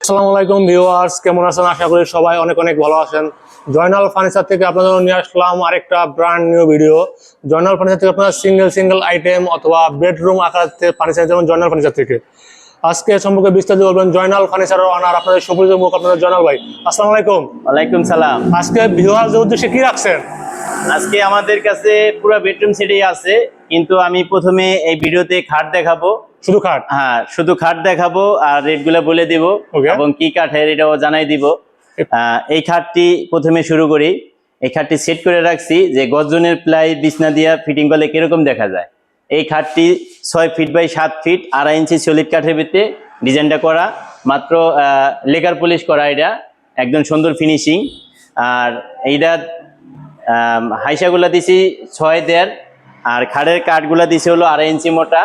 আসসালামু আলাইকুম ভিউয়ার্স, কেমন আছেন? আশা করি সবাই অনেক অনেক ভালো আছেন। জয়নাল ফার্নিচার থেকে আপনাদের জন্য নিয়ে আসলাম আরেকটা brand new video. Joynal furniture থেকে আপনারা সিঙ্গেল আইটেম অথবা বেডরুম আকারে ফার্নিচার যেমন জয়নাল ফার্নিচার থেকে আজকে সম্পর্কে বিস্তারিত বলবেন জয়নাল ফার্নিচারের অনার আপনাদের সুপরিচিত মুখ আপনাদের জয়নাল ভাই। আসসালামু আলাইকুম। ওয়ালাইকুম সালাম। আজকে ভিউয়ার্সদের উদ্দেশ্যে কি রাখছেন? আজকে আমাদের কাছে পুরো বেডরুম সেটই আছে, কিন্তু আমি প্রথমে এই ভিডিওতে খাট দেখাবো। শুধু খাট? হ্যাঁ, শুধু খাট দেখাবো আর রেটগুলো বলে দিব এবং কি কাঠের এটাও জানাই দিব। এই খাটটি প্রথমে শুরু করি। এই খাটটি সেট করে রাখছি যে গর্জনের প্লাই বিছনা দিয়া ফিটিং করলে কিরকম দেখা যায়। এই খাটটি 6 feet by 7 feet 2.5 inch solid কাঠের ভিতরে ডিজাইনটা করা, মাত্র লেকার পলিশ করা, এটা একদম সুন্দর ফিনিশিং। আর এইটা হাইসাগুলা দিছি 6.5, আর খাটের কাঠগুলা দিছি হলো 2.5 ইঞ্চি মোটা।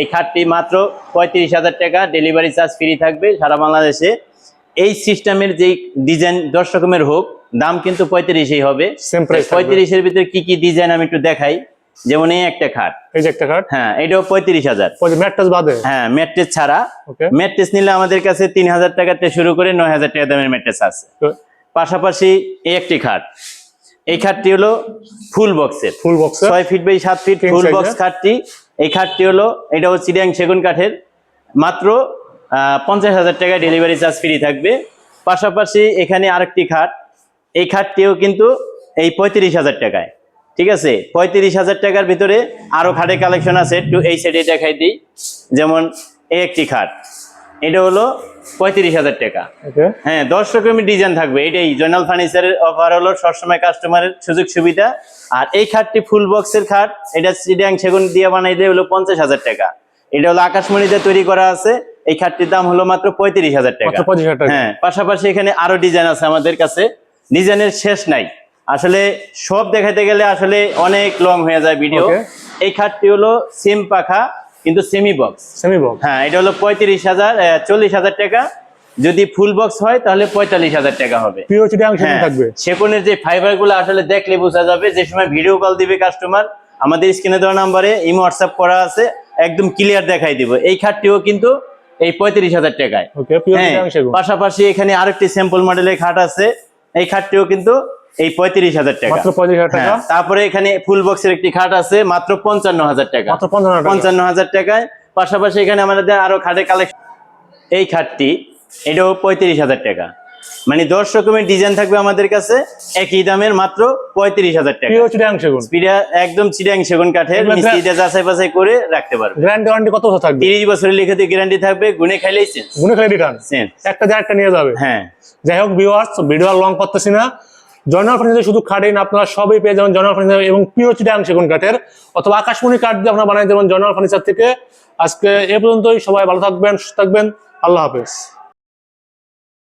এই খাটটি মাত্র 35,000 টাকা, ডেলিভারি চার্জ ফ্রি থাকবে সারা বাংলাদেশে। এই সিস্টেমের যে ডিজাইন 10 রকমের হোক, দাম কিন্তু 35ই হবে। 35-এর ভিতরে কি কি ডিজাইন আমি একটু দেখাই। যেমন এই একটা খাট, এই যে একটা খাট, হ্যাঁ, এটাও 35,000 ম্যাট্রেস বাদে। হ্যাঁ, ম্যাট্রেস ছাড়া। ম্যাট্রেস নিলে আমাদের কাছে 3,000 টাকা থেকে শুরু করে 9,000 টাকা দামের ম্যাট্রেস আছে। পাশাপাশি এই একটি খাট, এই খাটটি হলো ফুল বক্সের, 6 feet by 7 feet full box খাটটি। এই খাটটি হলো, এটাও চিটাং সেগুন কাঠের, মাত্র 50,000 টাকা ডেলিভারি চার্জ ফ্রি থাকবে। পাশাপাশি এখানে আরেকটি খাট, এই খাটটিও কিন্তু এই 35,000 টাকায়। ঠিক আছে, 35,000 টাকার ভিতরে আরো খাটের কালেকশন আছে, একটু এই সাইডে দেখাই দিই। যেমন এই একটি খাট, এটা হলো 35,000 টাকা। হ্যাঁ, 10 রকমের ডিজাইন থাকবে। এটাই জয়নাল ফার্নিচারের অফার হলো সবসময় কাস্টমারের সুযোগ সুবিধা। আর এই খাটটি ফুল বক্সের খাট, এটা চিটাং সেগুন দিয়ে বানাই দিয়ে হলো 50,000 টাকা। এটা হলো আকাশমণিতে তৈরি করা আছে। এই খাটটির দাম হলো মাত্র 35,000 টাকা। হ্যাঁ, পাশাপাশি এখানে আরো ডিজাইন আছে আমাদের কাছে, ডিজাইনের শেষ নাই। আসলে সব দেখাতে গেলে আসলে অনেক লং হয়ে যায় ভিডিও। এই খাটটি হলো সেম পাখা কিন্তু সেমি বক্স। হ্যাঁ, এটা হলো 40,000 টাকা। যদি ফুল বক্স হয় তাহলে 45,000 টাকা হবে। সেগুনের যে ফাইবার গুলো আসলে দেখলে বোঝা যাবে। যে সময় ভিডিও কল দিবে কাস্টমার, আমাদের স্ক্রিনে দেওয়া নাম্বারে ইমো হোয়াটসঅ্যাপ করা আছে, একদম ক্লিয়ার দেখাই দিব। এই খাটটিও কিন্তু এই 35,000 টাকায়। পাশাপাশি এখানে আরেকটি স্যাম্পল মডেলের খাট আছে, এই খাটটিও কিন্তু এই 35,000 টাকা। তারপরে এখানে ফুল বক্সের একটি খাট আছে, মাত্র 55,000 টাকা। 55,000 টাকায়। পাশাপাশি এখানে আমাদের আরো খাটের কালেকশন, এই খাটটি, এটাও 35,000 টাকা। মানে 10 রকমের ডিজাইন থাকবে আমাদের কাছে একই দামের, মাত্র 35,000 টাকা। একদম চিটাং সেগুন কাঠের, মিস্ত্রিটা যাচাই বাছাই করে রাখতে পারবে। গ্যারান্টি ওয়ারেন্টি কত থাকবে? 30 বছরের লিখিত গ্যারান্টি থাকবে। গুনে খাইলেই চেঞ্জ, একটা দিয়ে একটা নিয়ে যাবে। হ্যাঁ, যাই হোক ভিউয়ার্স, ভিডিও আর লং করতেছি না। জয়নাল ফার্নিচার শুধু খাটেই না, আপনারা সবই পেয়ে যাবেন জয়নাল ফার্নিচার, এবং পিওর চিটাং সেগুন কাঠের অথবা আকাশমণি কাঠ দিয়ে আপনারা বানাই দেবেন জয়নাল ফার্নিচার থেকে। আজকে এ পর্যন্তই। সবাই ভালো থাকবেন, সুস্থ থাকবেন। আল্লাহ হাফেজ।